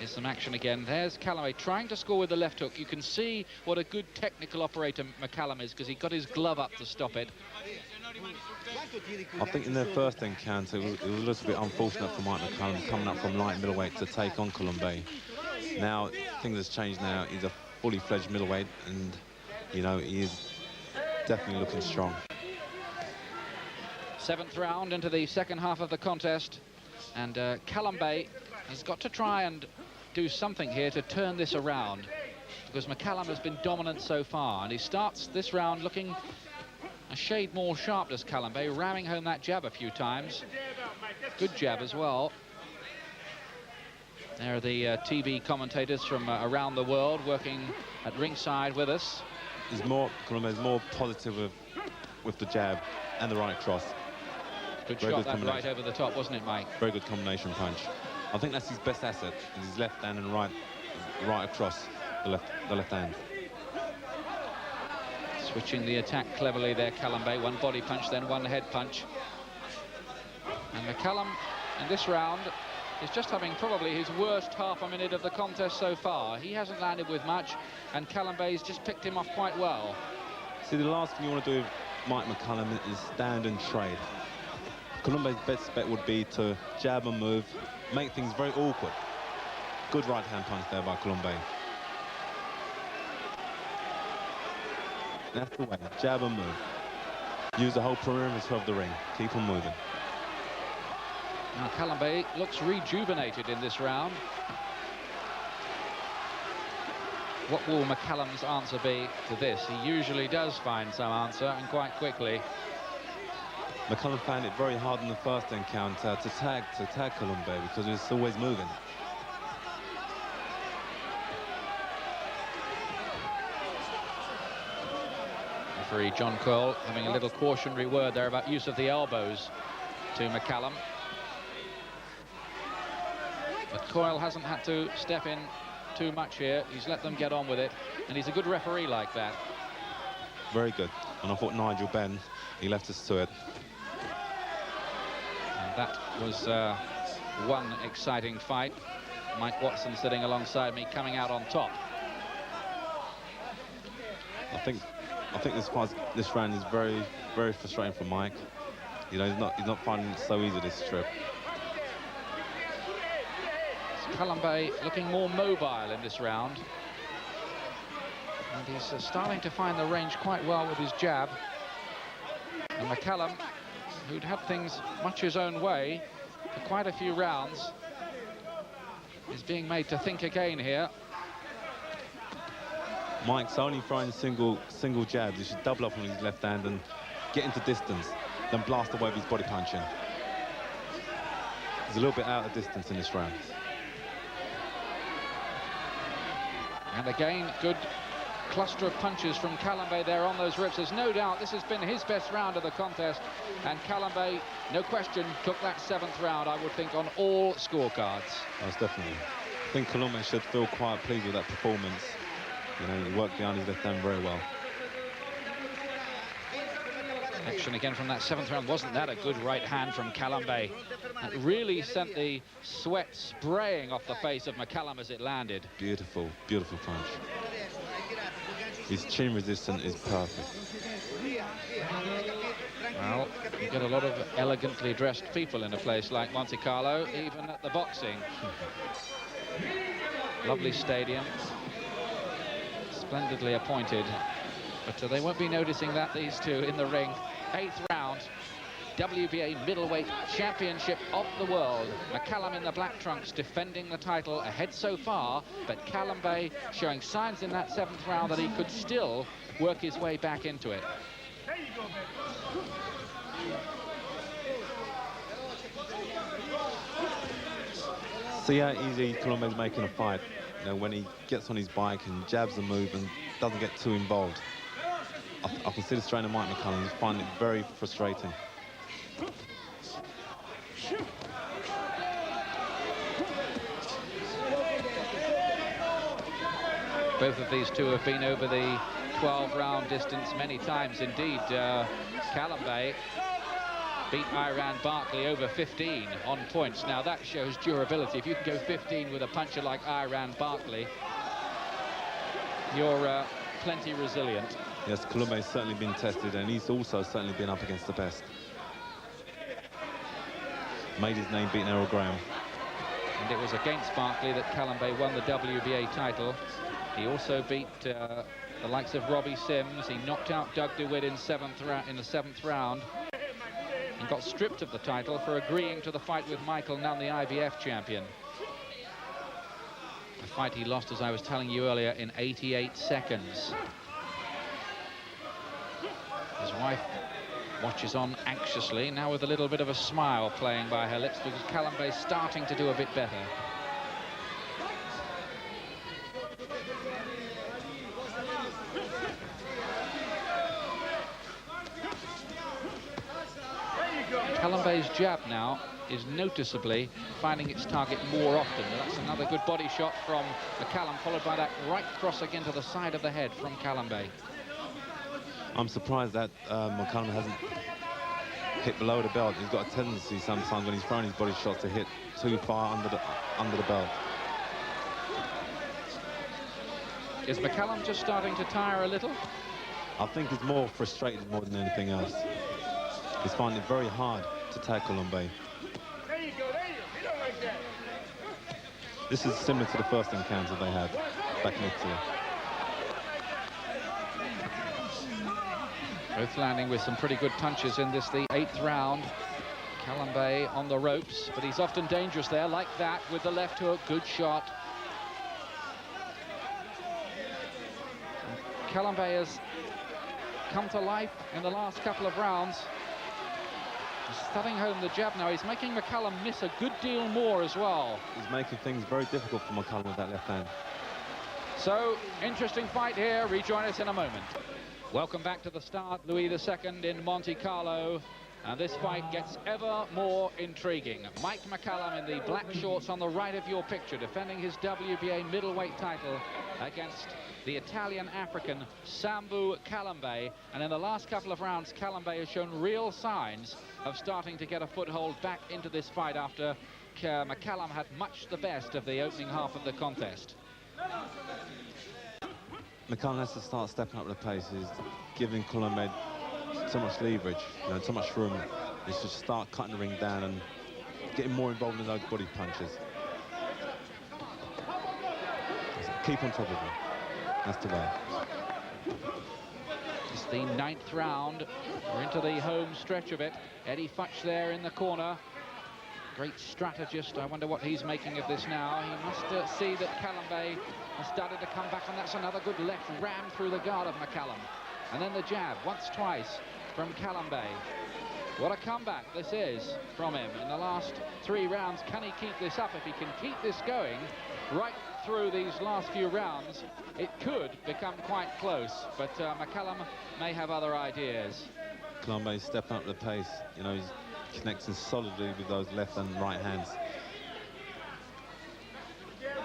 Here's some action again. There's Kalambay trying to score with the left hook. You can see what a good technical operator McCallum is, because he got his glove up to stop it. I think in their first encounter, it was a little bit unfortunate for Mike McCallum coming up from light middleweight to take on Kalambay. Now, things has changed now. He's a fully fledged middleweight, and, you know, he is definitely looking strong. 7th round into the second half of the contest, and Kalambay has got to try and do something here to turn this around, because McCallum has been dominant so far, and he starts this round looking a shade more sharp, does Kalambay, ramming home that jab a few times. Good jab as well. There are the TV commentators from around the world working at ringside with us. Kalambay's more positive with the jab and the right cross. Good shot, that right over the top, wasn't it, Mike? Very good combination punch. I think that's his best asset, is his left hand and right across the left hand. Switching the attack cleverly there, Kalambay. One body punch, then one head punch. And McCallum, in this round, is just having probably his worst half a minute of the contest so far. He hasn't landed with much, and Kalambay's just picked him off quite well. See, the last thing you want to do with Mike McCallum is stand and trade. Kalambay's best bet would be to jab and move, make things very awkward. Good right-hand punch there by Kalambay. That's the way, jab and move. Use the whole perimeter of the ring, keep on moving. Now Kalambay looks rejuvenated in this round. What will McCallum's answer be to this? He usually does find some answer, and quite quickly. McCallum found it very hard in the first encounter to tag Kalambay, because he's always moving. Referee John Coyle having a little cautionary word there about use of the elbows to McCallum. But Coyle hasn't had to step in too much here. He's let them get on with it, and he's a good referee like that. Very good. And I thought Nigel Benn, he left us to it. And that was one exciting fight. Mike Watson sitting alongside me, coming out on top. I think this round is very, very frustrating for Mike. You know, he's not finding it so easy this trip. Kalambay looking more mobile in this round, and he's starting to find the range quite well with his jab. And McCallum, who'd had things much his own way for quite a few rounds, is being made to think again here. Mike's only throwing single jabs. He should double up on his left hand and get into distance, then blast away with his body punching. He's a little bit out of distance in this round. And again, good cluster of punches from Kalambay there on those ribs. There's no doubt this has been his best round of the contest, and Kalambay, no question, took that 7th round, I would think, on all scorecards. Most definitely. I think Kalambay should feel quite pleased with that performance. You know, he worked behind his left hand very well. Action again from that 7th round. Wasn't that a good right hand from Kalambay? That really sent the sweat spraying off the face of McCallum as it landed. Beautiful, beautiful punch. His chin resistance is perfect. Well, you get a lot of elegantly dressed people in a place like Monte Carlo, even at the boxing. Lovely stadium. Splendidly appointed. But they won't be noticing that, these two in the ring. 8th round, WBA middleweight championship of the world. McCallum in the black trunks defending the title, ahead so far, but Kalambay showing signs in that 7th round that he could still work his way back into it. See how easy Kalambay's making a fight. You know, when he gets on his bike and jabs the move and doesn't get too involved. I can see the strain of Mike McCallum. He's finding it very frustrating. Both of these two have been over the 12-round distance many times indeed. Kalambay beat Iran Barkley over 15 on points. Now that shows durability. If you can go 15 with a puncher like Iran Barkley, you're plenty resilient. Yes, Kalumbay's certainly been tested, and he's also certainly been up against the best. Made his name beating Errol Graham. And it was against Barkley that Kalambay won the WBA title. He also beat the likes of Robbie Sims. He knocked out Doug DeWitt in the seventh round. And got stripped of the title for agreeing to the fight with Michael Nunn, the IBF champion. A fight he lost, as I was telling you earlier, in 88 seconds. His wife watches on anxiously, now with a little bit of a smile playing by her lips, because Kalambay's starting to do a bit better. Kalambay's jab now is noticeably finding its target more often. That's another good body shot from McCallum, followed by that right cross again to the side of the head from Kalambay. I'm surprised that McCallum hasn't hit below the belt. He's got a tendency sometimes when he's throwing his body shots to hit too far under the belt. Is McCallum just starting to tire a little? I think he's more frustrated more than anything else. He's finding it very hard to tackle Kalambay. There you go, there you go. You don't like that. This is similar to the first encounter they had back in Italy. Both landing with some pretty good punches in this, the 8th round. Kalambay on the ropes, but he's often dangerous there, like that, with the left hook. Good shot. Kalambay has come to life in the last couple of rounds. He's studying home the jab now. He's making McCallum miss a good deal more as well. He's making things very difficult for McCallum with that left hand. So, interesting fight here. Rejoin us in a moment. Welcome back to the start, Louis II in Monte Carlo. And this fight gets ever more intriguing. Mike McCallum in the black shorts on the right of your picture, defending his WBA middleweight title against the Italian-African Sumbu Kalambay. And in the last couple of rounds, Kalambay has shown real signs of starting to get a foothold back into this fight after McCallum had much the best of the opening half of the contest. McCallum has to start stepping up the pace. He's giving Kalambay so much leverage, so much room. He should start cutting the ring down and getting more involved in those body punches. Keep on top of him. That's the way. It's the 9th round. We're into the home stretch of it. Eddie Futch there in the corner. Great strategist. I wonder what he's making of this now. He must see that Kalambay has started to come back, and that's another good left ram through the guard of McCallum. And then the jab, once, twice, from Kalambay. What a comeback this is from him in the last 3 rounds. Can he keep this up? If he can keep this going right through these last few rounds, it could become quite close. But McCallum may have other ideas. Kalambay stepping up the pace. He's connecting solidly with those left and right hands.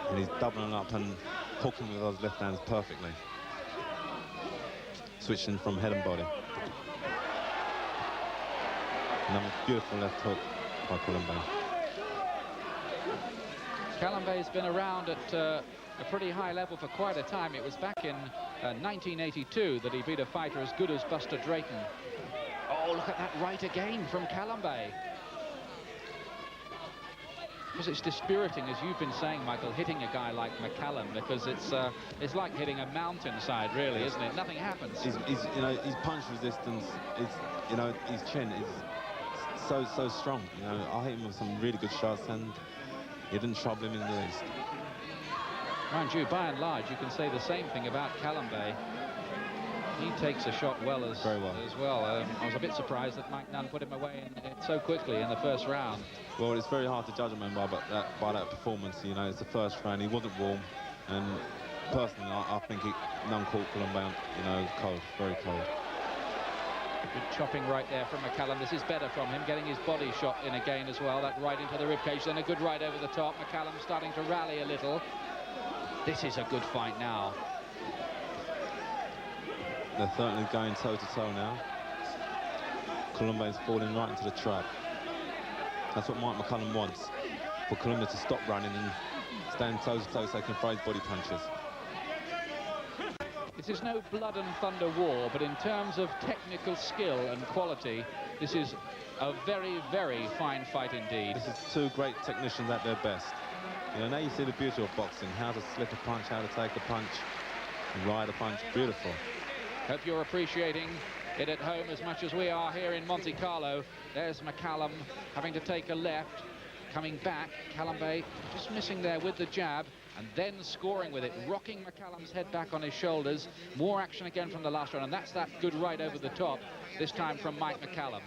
And he's doubling up and hooking with those left hands perfectly. Switching from head and body. Another beautiful left hook by Kalambay. Kalambay's been around at a pretty high level for quite a time. It was back in 1982 that he beat a fighter as good as Buster Drayton. Oh, look at that right again from Kalambay. Because it's dispiriting, as you've been saying, Michael, hitting a guy like McCallum, because it's like hitting a mountainside, really, isn't it? Nothing happens. His punch resistance is, his chin is so strong. I hit him with some really good shots, and he didn't trouble him in the least. Mind you, by and large, you can say the same thing about Kalambay. He takes a shot well as well. I was a bit surprised that Mike Nunn put him away so quickly in the first round. Well, it's very hard to judge a man by that performance. It's the first round. He wasn't warm, and personally, I think Nunn caught Kalambay, cold, very cold. Good chopping right there from McCallum. This is better from him, getting his body shot in again as well. That right into the ribcage, then a good right over the top. McCallum starting to rally a little. This is a good fight now. They're certainly going toe-to-toe now. Kalambay is falling right into the trap. That's what Mike McCallum wants, for Kalambay to stop running and stand toe to toe so he can throw his body punches. This is no blood and thunder war, but in terms of technical skill and quality, this is a very, very fine fight indeed. This is two great technicians at their best. You know, now you see the beauty of boxing, how to slip a punch, how to take a punch, and ride a punch. Beautiful. Hope you're appreciating it at home as much as we are here in Monte Carlo. There's McCallum having to take a left, coming back. Kalambay just missing there with the jab, and then scoring with it, rocking McCallum's head back on his shoulders. More action again from the last round, and that's that good right over the top, this time from Mike McCallum.